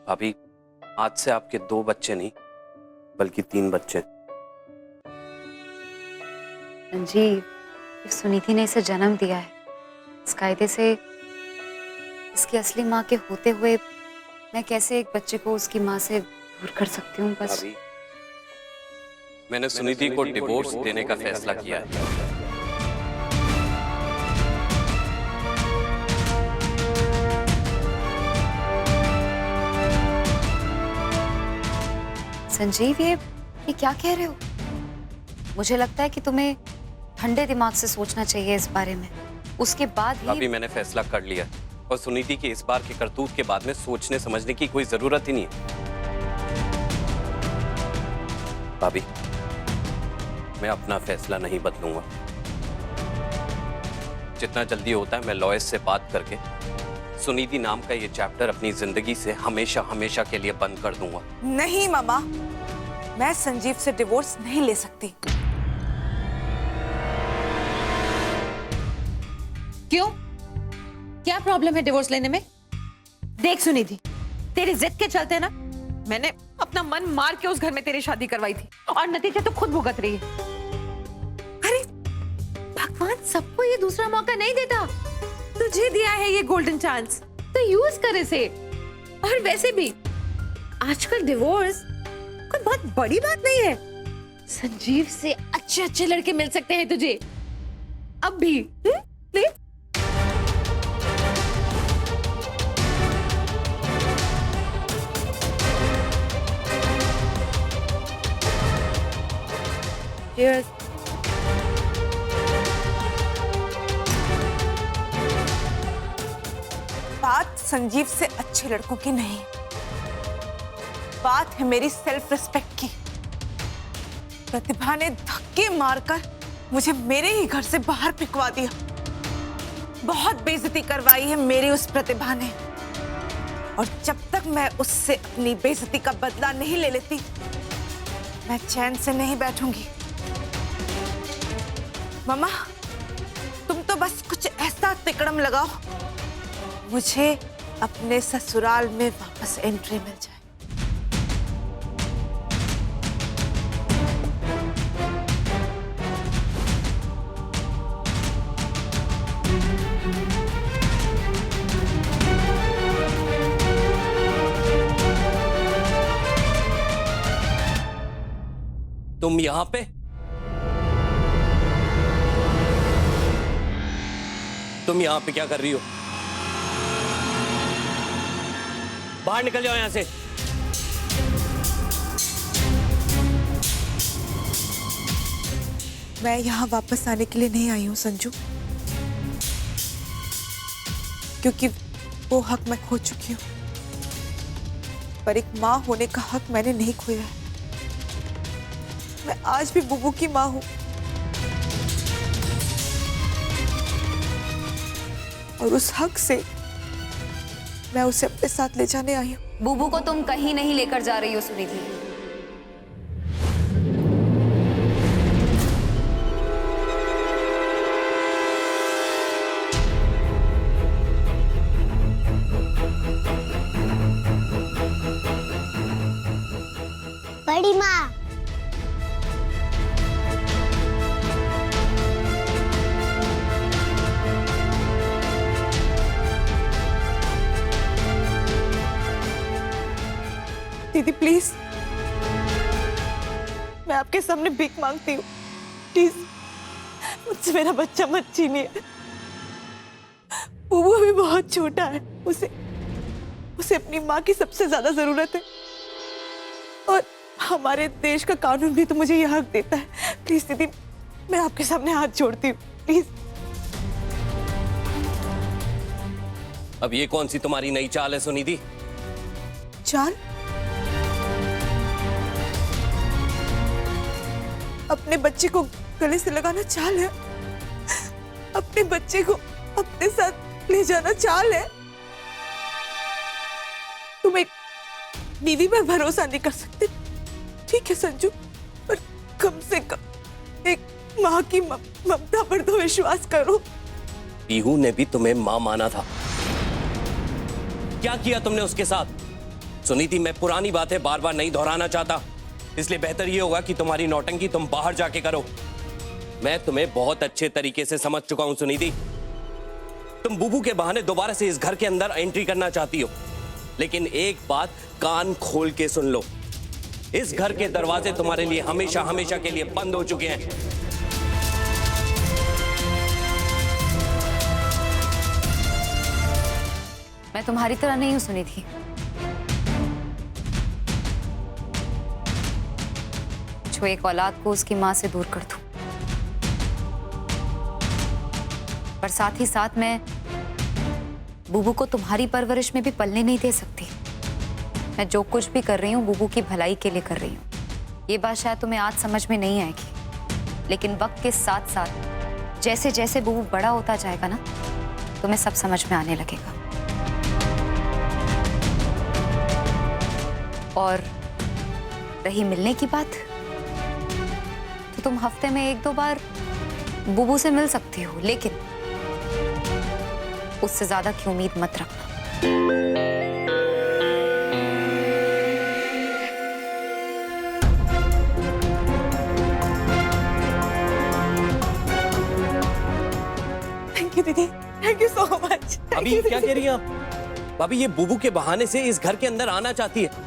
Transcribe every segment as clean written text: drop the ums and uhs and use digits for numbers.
भाभी, आज से आपके 2 बच्चे नहीं बल्कि 3 बच्चे। संजीव, सुनीति ने इसे जन्म दिया है। इस कायदे से इसकी असली माँ के होते हुए मैं कैसे एक बच्चे को उसकी माँ से दूर कर सकती हूँ? बस भाभी, मैंने सुनीति को डिवोर्स देने का फैसला किया है। संजीव, ये क्या कह रहे हो? मुझे लगता है कि तुम्हें ठंडे दिमाग से सोचना चाहिए इस बारे में। उसके बाद ही अभी मैंने फैसला कर लिया और सुनीति के इस बार के करतूत के बाद में सोचने समझने की कोई जरूरत ही नहीं है। भाभी, मैं अपना फैसला नहीं बदलूंगा। जितना जल्दी होता है मैं लॉयर से बात करके सुनीति नाम का ये चैप्टर अपनी जिंदगी से हमेशा हमेशा के लिए बंद कर दूंगा। नहीं मामा, मैं संजीव से डिवोर्स नहीं ले सकती। क्यों? क्या प्रॉब्लम है डिवोर्स लेने में? देख सुनिधि, तेरी जिद के चलते ना मैंने अपना मन मार के उस घर में तेरी शादी करवाई थी और नतीजा तो खुद भुगत रही है। अरे भगवान सबको ये दूसरा मौका नहीं देता। तुझे दिया है ये गोल्डन चांस, तो यूज कर इसे। और वैसे भी आजकल डिवोर्स कोई बहुत बड़ी बात नहीं है। संजीव से अच्छे अच्छे लड़के मिल सकते हैं तुझे अब भी। ले। Cheers. बात संजीव से अच्छे लड़कों की नहीं, बात है मेरी सेल्फ रिस्पेक्ट की। प्रतिभा ने धक्के मारकर मुझे मेरे ही घर से बाहर फेंकवा दिया। बहुत बेइज्जती करवाई है मेरी उस प्रतिभा ने, और जब तक मैं उससे अपनी बेइज्जती का बदला नहीं ले लेती, मैं चैन से नहीं बैठूंगी। मामा, तुम तो बस कुछ ऐसा तिकड़म लगाओ मुझे अपने ससुराल में वापस एंट्री मिल जाए। तुम यहाँ पे? तुम यहाँ पे क्या कर रही हो? बाहर निकल जाओ यहाँ से। मैं यहाँ वापस आने के लिए नहीं आई हूँ संजू, क्योंकि वो हक मैं खो चुकी हूँ, पर एक माँ होने का हक मैंने नहीं खोया है। मैं आज भी बुबू की माँ हूँ, और उस हक से मैं उसे अपने साथ ले जाने आई हूँ। बुबू को तुम कहीं नहीं लेकर जा रही हो सुनीति। बड़ी माँ, दीदी प्लीज, मैं आपके सामने भीख मांगती हूँ, प्लीज मुझसे मेरा बच्चा मत छीनिए। बुबू अभी बहुत छोटा है, उसे अपनी माँ की सबसे ज्यादा जरूरत है, और हमारे देश का कानून भी तो मुझे यह हक देता है। प्लीज दीदी, मैं आपके सामने हाथ जोड़ती हूँ, प्लीज। अब ये कौन सी तुम्हारी नई चाल है सुनीति? चाल? अपने बच्चे को गले से लगाना चाल है? अपने बच्चे को अपने साथ ले जाना चाल है? तुम एक बीवी पर भरोसा नहीं कर सकते, ठीक है संजू, पर कम से कम एक माँ की ममता पर तो विश्वास करो। पीहू ने भी तुम्हें माँ माना था। क्या किया तुमने उसके साथ? सुनीति, मैं पुरानी बातें बार बार नहीं दोहराना चाहता, इसलिए बेहतर ये होगा कि तुम्हारी नौटंकी तुम बाहर जाके करो। मैं तुम्हें बहुत अच्छे तरीके से समझ चुका हूं सुनीति। तुम बुबू के बहाने दोबारा से इस घर के अंदर एंट्री करना चाहती हो, लेकिन एक बात कान खोल के सुन लो, इस घर के दरवाजे तुम्हारे लिए हमेशा हमेशा के लिए बंद हो चुके हैं। मैं तुम्हारी तरह नहीं हूं सुनीति। जो एक औलाद को उसकी मां से दूर कर दूं, पर साथ ही साथ मैं बुबू को तुम्हारी परवरिश में भी पलने नहीं दे सकती। मैं जो कुछ भी कर रही हूँ बुबू की भलाई के लिए कर रही हूँ। ये बात शायद तुम्हें आज समझ में नहीं आएगी, लेकिन वक्त के साथ साथ जैसे जैसे बुबू बड़ा होता जाएगा ना, तुम्हें सब समझ में आने लगेगा। और रही मिलने की बात, तो तुम हफ्ते में 1-2 बार बुबू से मिल सकती हो, लेकिन उससे ज्यादा की उम्मीद मत रखना। थैंक यू दीदी, थैंक यू सो मच। अभी क्या कह रही हैं आप? भाभी, ये बुबू के बहाने से इस घर के अंदर आना चाहती है।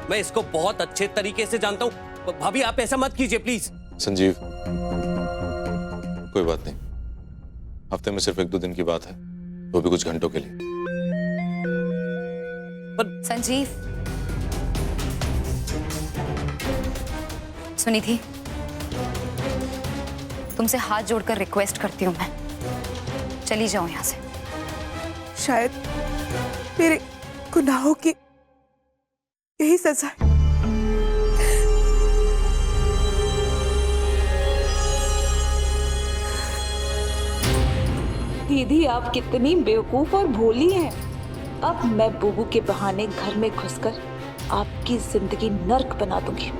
मैं इसको बहुत अच्छे तरीके से जानता हूँ। भाभी, आप ऐसा मत कीजिए प्लीज। संजीव, कोई बात नहीं, हफ्ते में सिर्फ 1-2 दिन की बात है, वो भी कुछ घंटों के लिए। संजीव, सुनीति, तुमसे हाथ जोड़कर रिक्वेस्ट करती हूं, मैं चली जाऊं यहां से। शायद मेरे गुनाहों की यही सजा है। दीदी, आप कितनी बेवकूफ और भोली हैं। अब मैं बुबू के बहाने घर में घुसकर आपकी जिंदगी नर्क बना दूंगी।